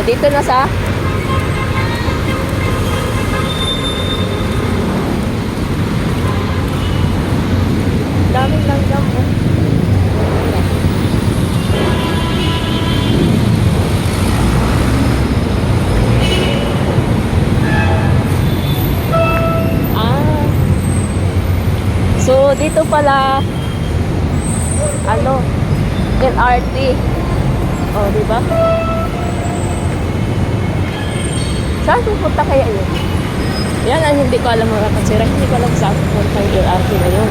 dito na sa daming langgam oh. So, dito pala, ano, LRT. O, diba? Saan pupunta kaya yun? Yan ang hindi ko alam mga katsira. Hindi ko alam saan pupunta yung LRT na yun.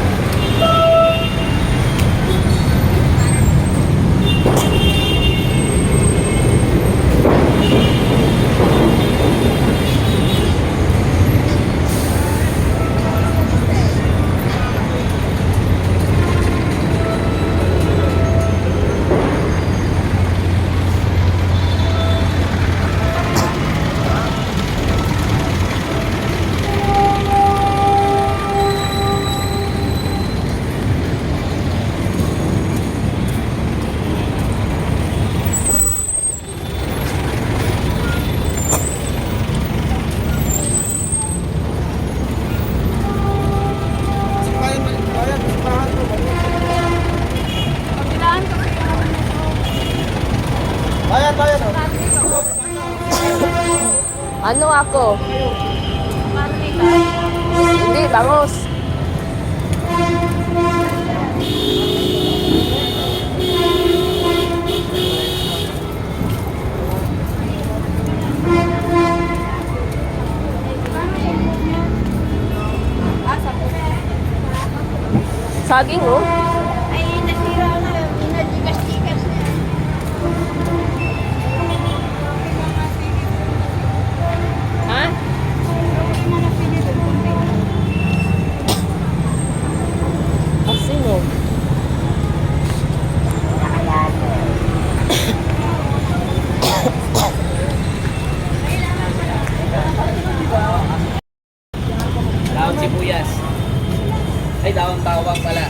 Ano ako? Hindi, bangus. Saging, oh. Ay, nasira na. Inajigas-jigas na. Ha? Asin, oh. Dahon sibuyas. Ay, dahon bawang pala.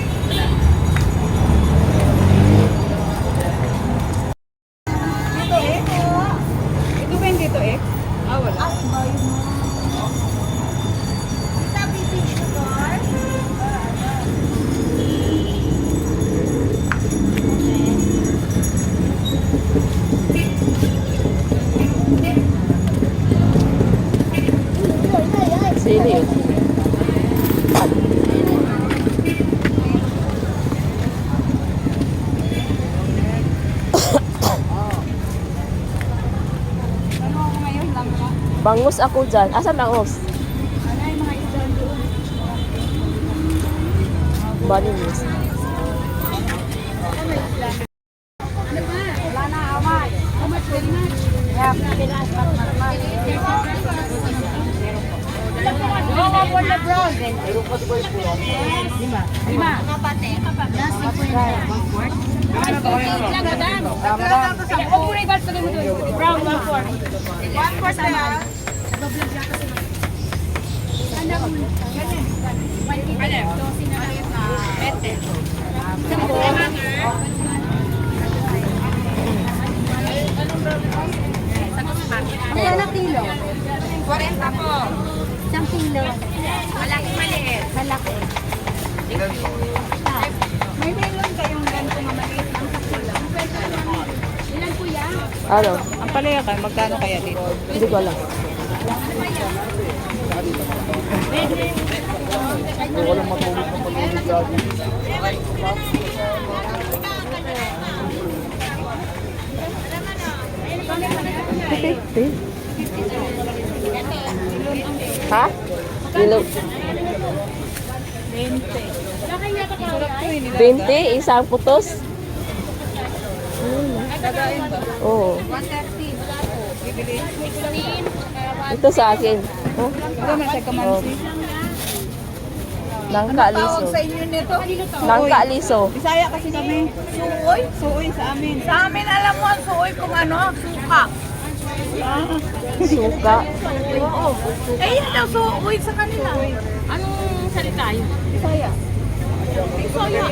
Dito eh. Ito ba yung dito eh? Ah, wala. Sabi sugar. Sili, oh. Ano ako ngayon lang ka? Bangus ako dyan. Asan bangus? Ano yung mga isang doon? Balinis. Ano ba? Wala na, away. How much, very much? Yeah, pinas pa normal. Go for the brown. Lima. Kapate. Brown, 1/4. 1/4 sama. Kaya na kilo? 40 po. Isang kilo. Malaki maliit. Malaki. May melon kayong ganito na maliit lang sa kilo. Ilan po yan? Ano? Ang palaya kayo, magkano kaya dito? Hindi ko alam. Ha? Kilo. 20, isang putos? Gagain ba? Oo. 130. Bibili. Ito sa akin. Oh, Ito na sa kamansi. nangka Tawag liso. sa inyo nito? Nangka liso. Bisaya kasi kami. Suoy? Suoy sa amin. Sa amin alam mo ang suoy kung ano? Suka. Suka. Oo. Eh yan daw suoy sa kanila. Anong salita yun? Bisaya. Bisaya.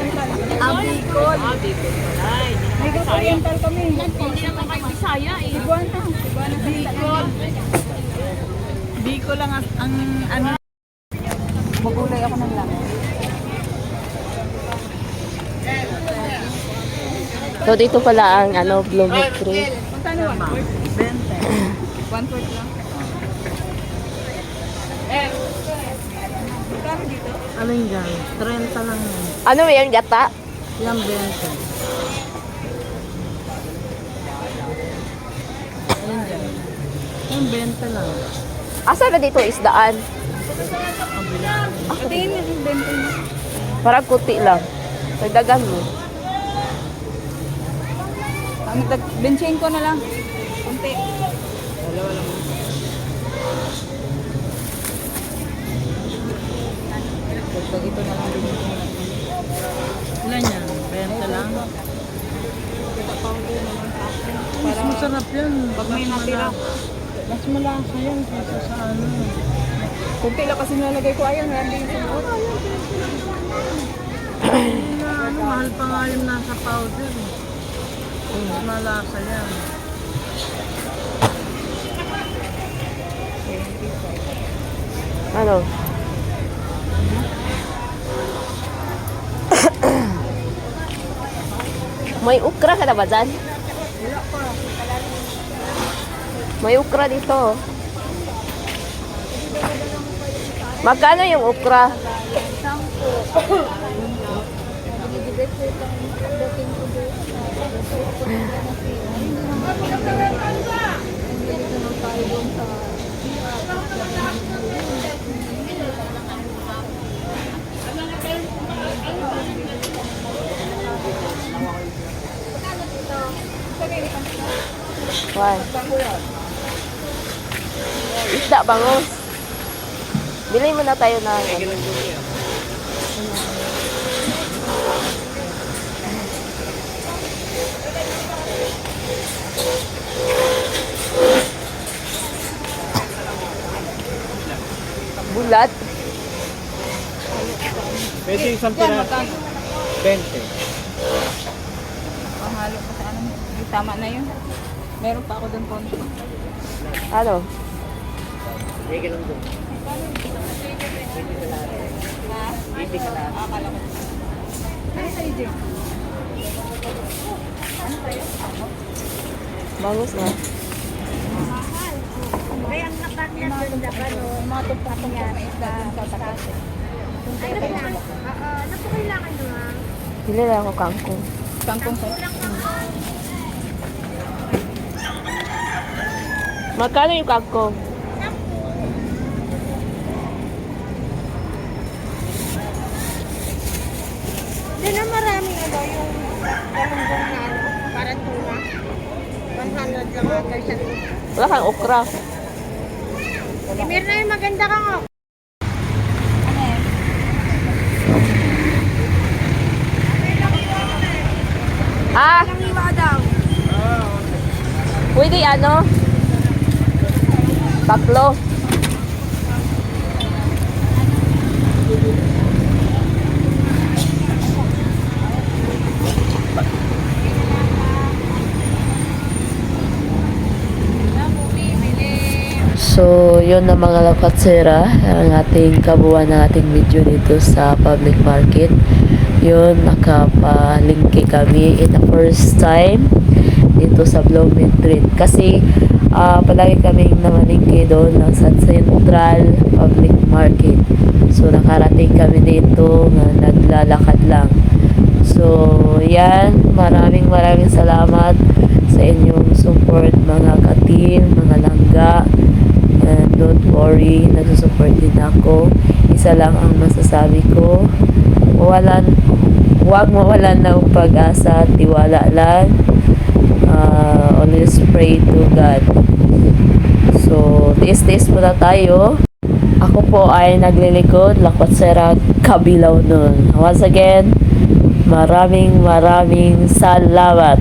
Abicol. Abicol. Ay, hindi naman Bisaya. Oriental kami. Hindi naman kayo Bisaya eh. Cebuana. Bicol. Bicol lang ang ano. Magulay ako ng lang. So, dito pala ang blooming tree. Magkano 1/4? 20. 1/4 lang. Magkano dito? Ano yun dyan? 30 lang yan. Ano yan, gata? Yan 20. Ayun dyan. Yung 20 lang. Asa na dito isdaan? Patingin mo yung 20 mo. Parang kuti lang. Nagdagan mo. Ang benching ko na lang. Kunti. Ito na lang din. Ilan yan? 20 lang. Mas masarap yan. Pag may natira. Mas malasa yan kaysa sa ano. Kunti lang kasi nalagay ko. Ayun, hindi yung sunod. Mahal pa nga yung nasa powder. Mas malasa yan. Ano? May ukra ka na ba dyan? May ukra dito. Magkano yung ukra? Why? Isda bangus. Bili muna tayo na bulat. Pwede isang piraso. 20. Pahalo ko sa ano. Tama na yun. Meron pa ako doon konti. Ano? Sige lang doon. Hindi ka lahat. Akala ko. Ano sa EJ? Bangus na. Kaya ang napartner doon na ano, Mga tupatong yan. Isda doon sa taas. ano ba? Ano po kailangan nyo ha? Bili lang ako kangkong. Kangkong sa... Magkano yung kangkong? Doon na maraming ano, yung galunggong na ano, parang tuna. 100 lang ata siya. Wala kang okra. Meron na yung maganda kang oh. Ano yan? Ah, Ang iwa daw. pwede ano? Tatlo. So, yun na mga lapatsera, ang ating kabuuan ng ating video dito sa public market. Yun, nakapalingki kami in the first time dito sa Blooming Street. Kasi, palagi kaming namalingki doon sa Central Public Market. So, nakarating kami dito na naglalakad lang. So, yan, maraming salamat sa inyong support mga ka-team, mga langga. And don't worry, nagsusupport din ako. Isa lang ang masasabi ko, huwag mawalan ng pag-asa, tiwala lang. Always pray to God. So, tiis-tiis muna tayo. Ako po ay naglilikod, Lakwat-Sera, Kabilaw nun. Once again, maraming salamat.